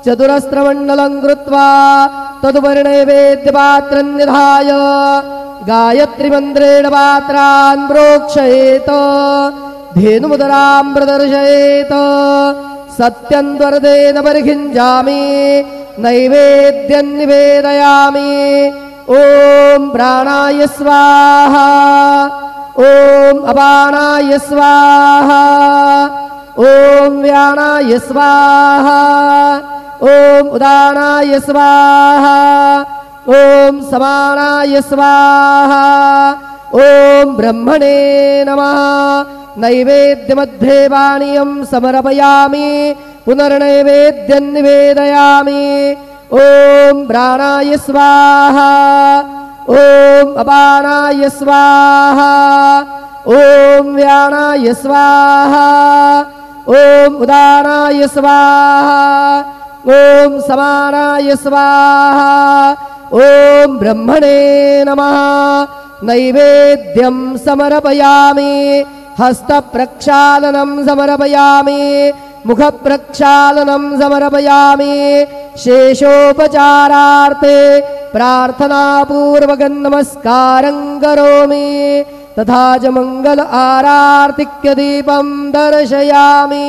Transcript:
चतुरस्रमण्डलं कृत्वा तदुपरि नैवेद्यपात्रं निधाय गायत्रीमन्त्रेण पात्रान् प्रोक्षयेत धेनुमुदरां प्रदर्शयेत सत्यं त्वरतेन परिखिञ्जामि नैवेद्यं निवेदयामि ॐ प्राणाय स्वाहा ॐ अपानाय स्वाहा ॐ व्यानाय स्वाहा ॐ उदानाय स्वाहा ॐ समानाय स्वाहा ॐ ब्रह्मणे नमः नैवेद्यमध्ये पानीयं समर्पयामि पुनर्नैवेद्यं निवेदयामि ॐ प्राणाय स्वाहा ॐ अपानाय स्वाहा ॐ व्यानाय स्वाहा ॐ उदानाय स्वाहा ॐ समानाय स्वाहा ॐ ब्रह्मणे नमः नैवेद्यं समर्पयामि हस्तप्रक्षालनं समर्पयामि मुखप्रक्षालनं समर्पयामि शेषोपचारार्थे प्रार्थनापूर्वकं नमस्कारं करोमि तथा च मंगल आरार्तिक्य दीपं दर्शयामि।